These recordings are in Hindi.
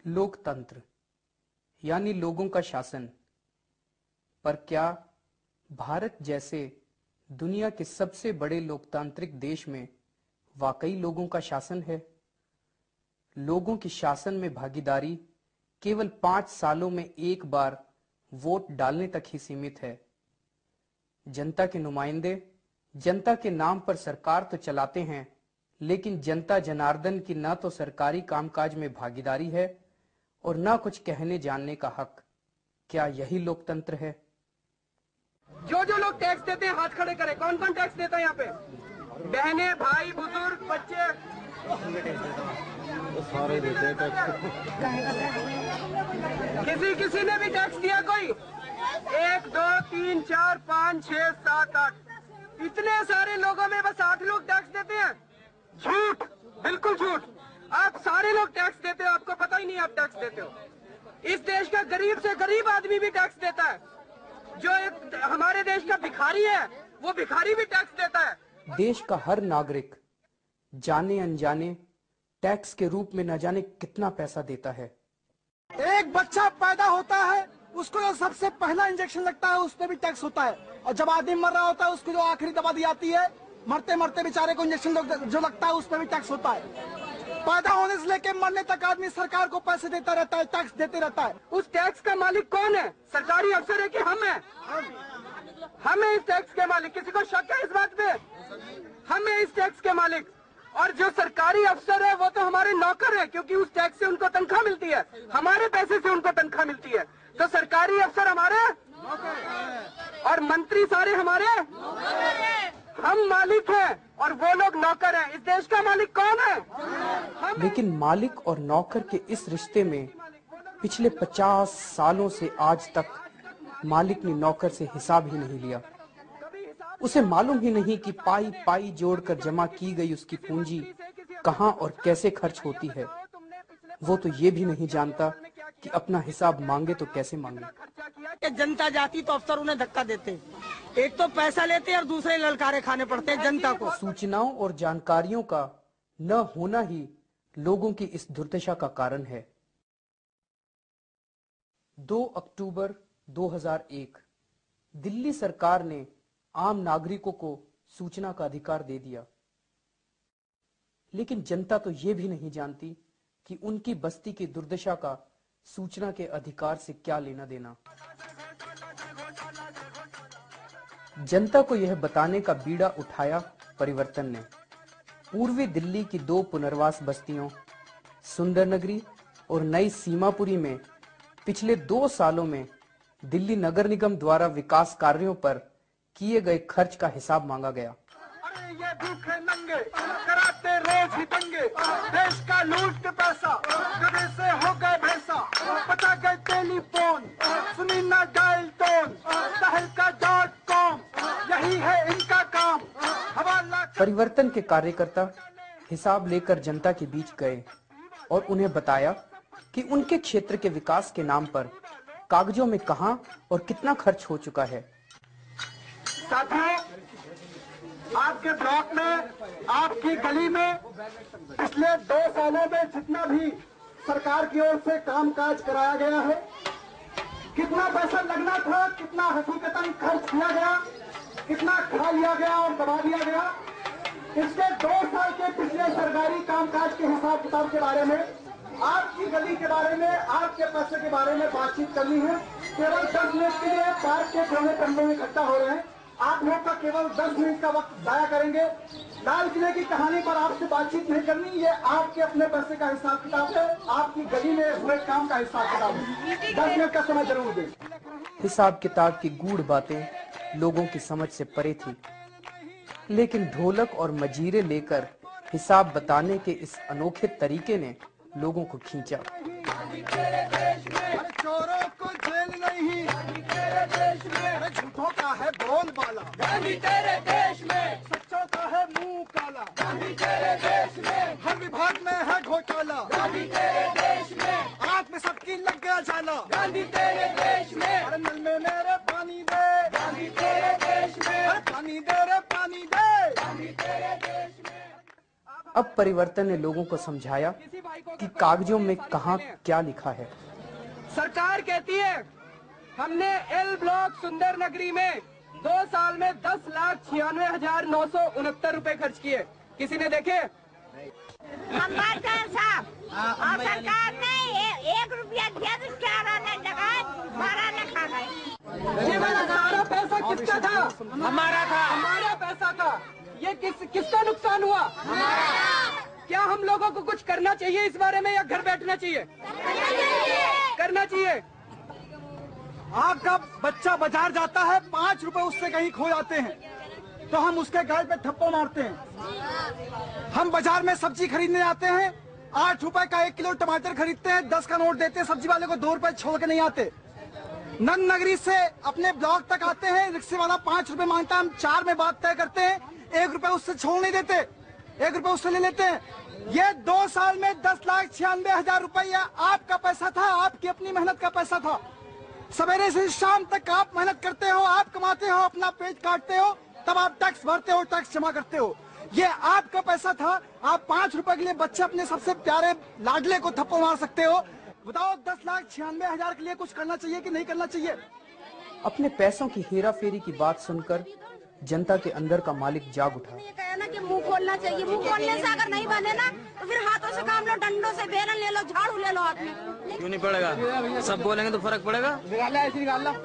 लोकतंत्र यानी लोगों का शासन। पर क्या भारत जैसे दुनिया के सबसे बड़े लोकतांत्रिक देश में वाकई लोगों का शासन है? लोगों की शासन में भागीदारी केवल 5 सालों में एक बार वोट डालने तक ही सीमित है। जनता के नुमाइंदे जनता के नाम पर सरकार तो चलाते हैं, लेकिन जनता जनार्दन की न तो सरकारी कामकाज में भागीदारी है और न कुछ कहने जानने का हक। क्या यही लोकतंत्र है? जो जो लोग टैक्स देते हैं हाथ खड़े करें। कौन कौन टैक्स देता है यहाँ पे? बहने, भाई, बुजुर्ग, बच्चे, सारे देते हैं टैक्स। किसी ने भी टैक्स दिया? कोई 1 2 3 4 5 6 7 8 इतने सारे लोगों में बस 8 लोग टैक्स देते हैं? झूठ, बिल्कुल झूठ। आप सारे लोग टैक्स देते हो, आपको पता ही नहीं आप टैक्स देते हो। इस देश का गरीब से गरीब आदमी भी टैक्स देता है। जो एक हमारे देश का भिखारी है, वो भिखारी भी टैक्स देता है। देश का हर नागरिक जाने अनजाने टैक्स के रूप में न जाने कितना पैसा देता है। एक बच्चा पैदा होता है, उसको जो सबसे पहला इंजेक्शन लगता है उस पर भी टैक्स होता है, और जब आदमी मर रहा होता है उसको जो आखिरी दवा दी जाती है, मरते मरते बेचारे को इंजेक्शन जो लगता है उस पर भी टैक्स होता है। पैदा होने से लेके मरने तक आदमी सरकार को पैसे देता रहता है, टैक्स देते रहता है। उस टैक्स का मालिक कौन है? सरकारी अफसर है कि हम हैं? हम हैं इस टैक्स के मालिक। किसी को शक है इस बात पे? हम हैं इस टैक्स के मालिक। और जो सरकारी अफसर है वो तो हमारे नौकर है, क्योंकि उस टैक्स से उनको तनख्वाह मिलती है, हमारे पैसे से उनको तनख्वाह मिलती है। तो सरकारी अफसर हमारे और मंत्री सारे हमारे, हम मालिक हैं और वो लोग नौकर हैं। इस देश का मालिक कौन है? लेकिन मालिक और नौकर के इस रिश्ते में पिछले 50 सालों से आज तक मालिक ने नौकर से हिसाब ही नहीं लिया। उसे मालूम ही नहीं कि पाई पाई जोड़कर जमा की गई उसकी पूंजी कहां और कैसे खर्च होती है। वो तो ये भी नहीं जानता कि अपना हिसाब मांगे तो कैसे मांगे। जनता जाती तो अफसर उन्हें धक्का देते, एक तो पैसा लेते और दूसरे ललकारे खाने पड़ते हैं जनता को। सूचनाओं और जानकारियों का न होना ही लोगों की इस दुर्दशा का कारण है। 2 अक्टूबर 2001 दिल्ली सरकार ने आम नागरिकों को सूचना का अधिकार दे दिया, लेकिन जनता तो ये भी नहीं जानती कि उनकी बस्ती की दुर्दशा का सूचना के अधिकार से क्या लेना देना। जनता को यह बताने का बीड़ा उठाया परिवर्तन ने। पूर्वी दिल्ली की 2 पुनर्वास बस्तियों सुंदर नगरी और नई सीमापुरी में पिछले 2 सालों में दिल्ली नगर निगम द्वारा विकास कार्यों पर किए गए खर्च का हिसाब मांगा गया। अरे ये भूखे नंगे कराते रोज ही दंगे, देश का लूट पैसा गधे से हो गए भैंसा, पता गए टेलीफोन सुनी ना डायल टोन, तहलका.com यही है इनका काम। हवाला परिवर्तन के कार्यकर्ता हिसाब लेकर जनता के बीच गए और उन्हें बताया कि उनके क्षेत्र के विकास के नाम पर कागजों में कहां और कितना खर्च हो चुका है। साथियों, आपके ब्लॉक में, आपकी गली में पिछले 2 सालों में जितना भी सरकार की ओर से कामकाज कराया गया है, कितना पैसा लगना था, कितना हकीकतन खर्च किया गया, कितना खा लिया गया और दबा दिया गया, इसके 2 साल के पिछले सरकारी कामकाज के हिसाब किताब के बारे में, आपकी गली के बारे में, आपके पैसे के बारे में बातचीत करनी है। केवल 10 मिनट के लिए पार्क के कोने कमरे में इकट्ठा हो रहे हैं। आप लोग का केवल 10 मिनट का वक्त जाया करेंगे। लाल किले की कहानी पर आपसे बातचीत नहीं करनी, ये आपके अपने पैसे का हिसाब किताब है, आपकी गली में हुए काम का हिसाब किताब है। 10 मिनट का समय जरूर दें। हिसाब किताब की गूढ़ बातें लोगों की समझ से परे थी, लेकिन ढोलक और मजीरे लेकर हिसाब बताने के इस अनोखे तरीके ने लोगों को खींचा। चोरों को जेल नहीं, झूठों का है बोलबाला, गांधी तेरे देश में सच्चों का है मुंह काला, गांधी तेरे देश में हर विभाग में है घोटाला, गांधी तेरे देश में आंख में सबकी लग गया जाला, गांधी तेरे देश में अरे नल में मेरे पानी दे, गांधी तेरे देश में अरे पानी दे रे पानी दे, गांधी तेरे देश में। अब परिवर्तन ने लोगों को समझाया कि कि कागजों में कहां क्या लिखा है। सरकार कहती है हमने एल ब्लॉक सुंदर नगरी में 2 साल में 10,96,969 रुपए खर्च किए। किसी ने देखे? साहब और सरकार ने 1 रुपया दिया तो 4 आने लगा, 12 ने खा गए। ये वाला सारा पैसा किसका था? हमारा था। हमारा पैसा था। ये किसका नुकसान हुआ? क्या हम लोगों को कुछ करना चाहिए इस बारे में या घर बैठना चाहिए? करना चाहिए। आपका बच्चा बाजार जाता है, 5 रुपए उससे कहीं खो जाते हैं तो हम उसके गाल पे थप्पड़ मारते हैं। हम बाजार में सब्जी खरीदने जाते हैं, 8 रुपए का 1 किलो टमाटर खरीदते हैं, 10 का नोट देते हैं सब्जी वाले को, 2 रुपए छोड़ के नहीं आते। नंद नगरी से अपने ब्लॉक तक आते हैं, रिक्शे वाला 5 रुपए मांगता है, हम 4 में बात तय करते हैं, 1 रुपए उससे छोड़ नहीं देते, 1 रुपए उससे ले लेते हैं। ये 2 साल में 10,96,000 रुपया आपका पैसा था, आपकी अपनी मेहनत का पैसा था। सवेरे से शाम तक आप मेहनत करते हो, आप कमाते हो, अपना पेट काटते हो, तब आप टैक्स भरते हो, टैक्स जमा करते हो। ये आपका पैसा था। आप 5 रुपए के लिए बच्चे अपने सबसे प्यारे लाडले को थप्पड़ मार सकते हो। बताओ 10,96,000 के लिए कुछ करना चाहिए कि नहीं करना चाहिए? अपने पैसों की हेरा फेरी की बात सुनकर जनता के अंदर का मालिक जाग उठा। ये कहे ना कि मुंह खोलना चाहिए, मुंह खोलने से अगर नहीं बने ना तो फिर हाथों से काम लो, डंडों से, बेलन ले लो, झाड़ू ले लो हाथ में। क्यों नहीं पड़ेगा? सब बोलेंगे तो फर्क पड़ेगा?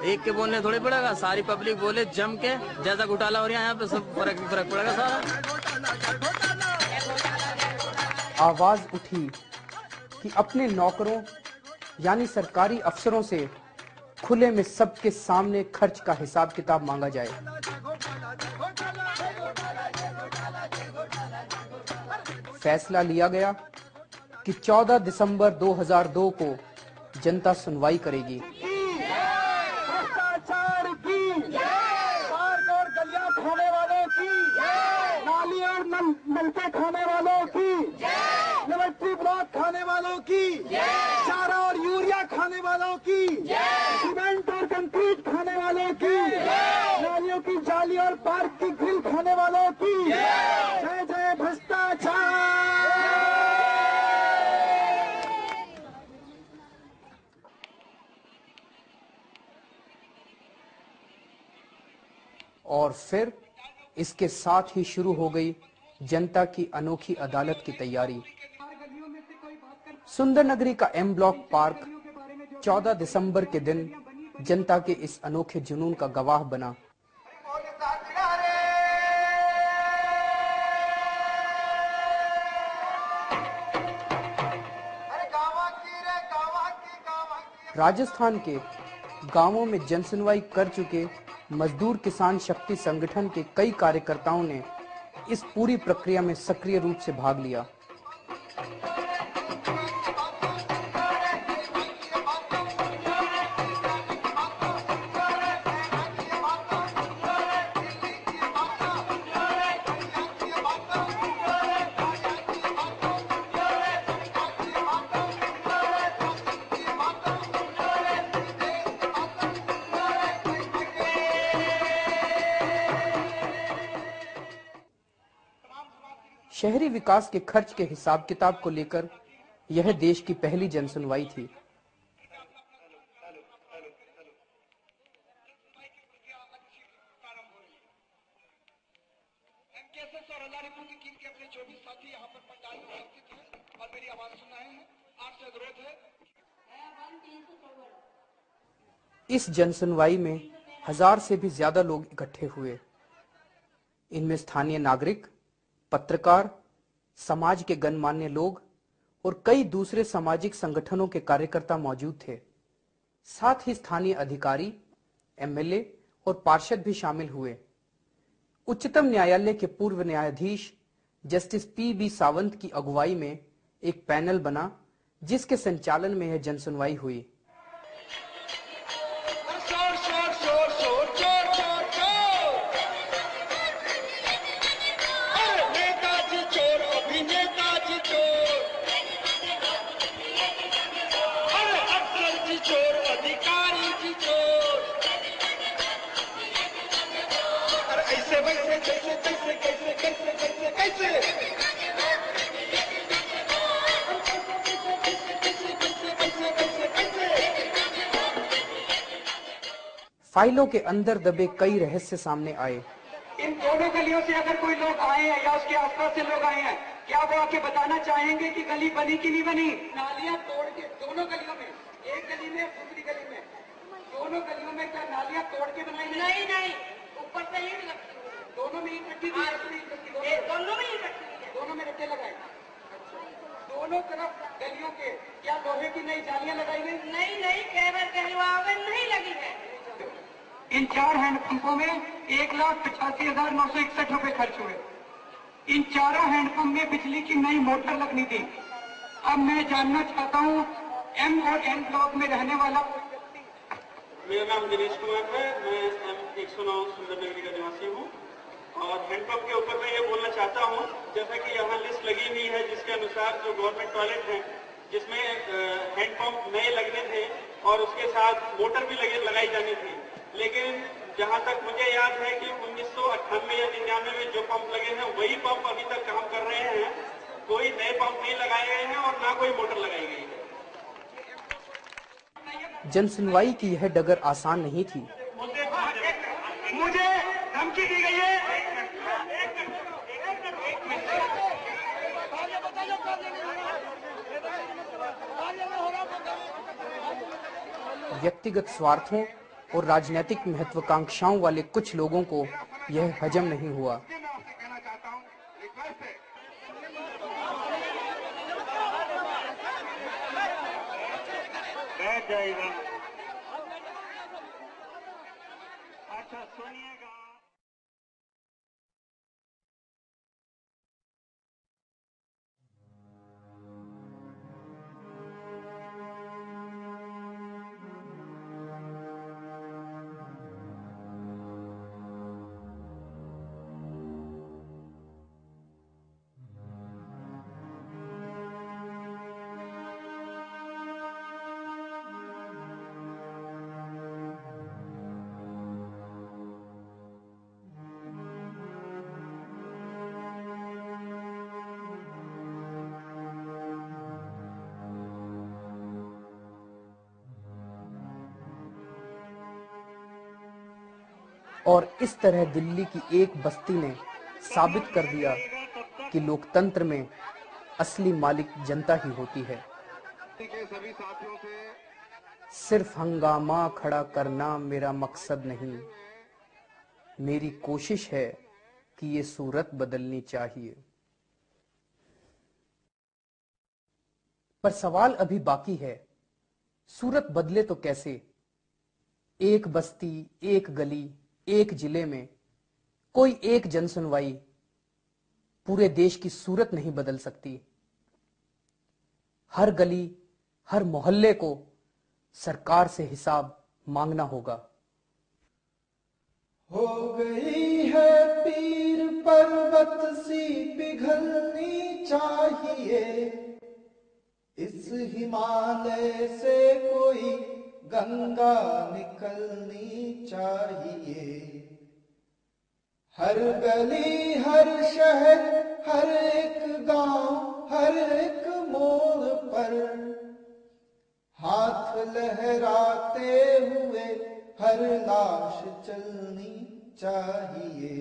एक के बोलने थोड़ी पड़ेगा, सारी पब्लिक बोले जम के, जैसा घोटाला हो रहा है यहाँ पे, सब फर्क पड़ेगा सारा। आवाज उठी कि अपने नौकरों यानी सरकारी अफसरों से खुले में सबके सामने खर्च का हिसाब किताब मांगा जाए। फैसला लिया गया कि 14 दिसंबर 2002 को जनता सुनवाई करेगी। भ्रष्टाचार की, पार्क और गलियां खाने वालों की, नाली और नलके खाने वालों की, लेबोरेटरी ब्लॉक खाने वालों की, चारा और यूरिया खाने वालों की, सीमेंट और कंक्रीट खाने वालों की, नालियों की जाली और पार्क की ग्रिल खाने वालों की। जय जय भ्रष्टाचार। और फिर इसके साथ ही शुरू हो गई जनता की अनोखी अदालत की तैयारी। सुंदर नगरी का एम ब्लॉक पार्क 14 दिसंबर के दिन जनता के इस अनोखे जुनून का गवाह बना। राजस्थान के गांवों में जनसुनवाई कर चुके मजदूर किसान शक्ति संगठन के कई कार्यकर्ताओं ने इस पूरी प्रक्रिया में सक्रिय रूप से भाग लिया। शहरी विकास के खर्च के हिसाब किताब को लेकर यह देश की पहली जनसुनवाई थी। इस जनसुनवाई में 1000 से भी ज्यादा लोग इकट्ठे हुए। इनमें स्थानीय नागरिक, पत्रकार, समाज के गणमान्य लोग और कई दूसरे सामाजिक संगठनों के कार्यकर्ता मौजूद थे। साथ ही स्थानीय अधिकारी, एमएलए और पार्षद भी शामिल हुए। उच्चतम न्यायालय के पूर्व न्यायाधीश जस्टिस पी.बी. सावंत की अगुवाई में एक पैनल बना, जिसके संचालन में यह जनसुनवाई हुई। फाइलों के अंदर दबे कई रहस्य सामने आए। इन दोनों गलियों से अगर कोई लोग आए हैं या उसके आसपास से लोग आए हैं, क्या वो आके बताना चाहेंगे कि गली बनी कि नहीं बनी? नालियां तोड़ के दोनों गलियों में, एक गली में दूसरी गली में, दोनों गलियों में क्या नालियां तोड़ के बनाई? नहीं नहीं, ऊपर से ईंट लगती है, दोनों में ईंट रखी हुई है, दोनों में ईंट रखी हुई है, दोनों में रट्टे लगाए। दोनों तरफ गलियों के क्या लोहे की नई जालियां लगाई गई? नहीं नहीं, केवल कहलवाओं में नहीं लगी है। इन 4 हैंडपंपों में 1,85,961 रुपए खर्च हुए। इन चारों हैंडपंप में बिजली की नई मोटर लगनी थी। अब मैं जानना चाहता हूँ, M और N ब्लॉक में रहने वाला मेरा नाम दिनेश कुमार है। मैं M109 सुंदरनगरी का निवासी हूँ और हैंडपंप के ऊपर मैं ये बोलना चाहता हूँ, जैसा कि यहाँ लिस्ट लगी हुई है जिसके अनुसार जो गवर्नमेंट टॉयलेट है जिसमें हैंडपंप नए लगने थे और उसके साथ मोटर भी लगाई जानी थी, लेकिन जहाँ तक मुझे याद है कि 1998 या 99 में जो पंप लगे हैं वही पंप अभी तक काम कर रहे हैं। कोई नए पंप नहीं लगाए गए हैं और ना कोई मोटर लगाई गई है। जनसुनवाई की यह डगर आसान नहीं थी। मुझे धमकी दी गई है। व्यक्तिगत स्वार्थों और राजनीतिक महत्वाकांक्षाओं वाले कुछ लोगों को यह हजम नहीं हुआ। अच्छा सुनिएगा। और इस तरह दिल्ली की एक बस्ती ने साबित कर दिया कि लोकतंत्र में असली मालिक जनता ही होती है। सिर्फ हंगामा खड़ा करना मेरा मकसद नहीं, मेरी कोशिश है कि ये सूरत बदलनी चाहिए। पर सवाल अभी बाकी है, सूरत बदले तो कैसे? एक बस्ती, एक गली, एक जिले में कोई एक जनसुनवाई पूरे देश की सूरत नहीं बदल सकती। हर गली, हर मोहल्ले को सरकार से हिसाब मांगना होगा। हो गई है पीर पर्वत सी पिघलनी चाहिए, इस हिमालय से कोई गंगा निकलनी चाहिए। हर गली, हर शहर, हर एक गांव, हर एक मोड़ पर हाथ लहराते हुए हर लाश चलनी चाहिए।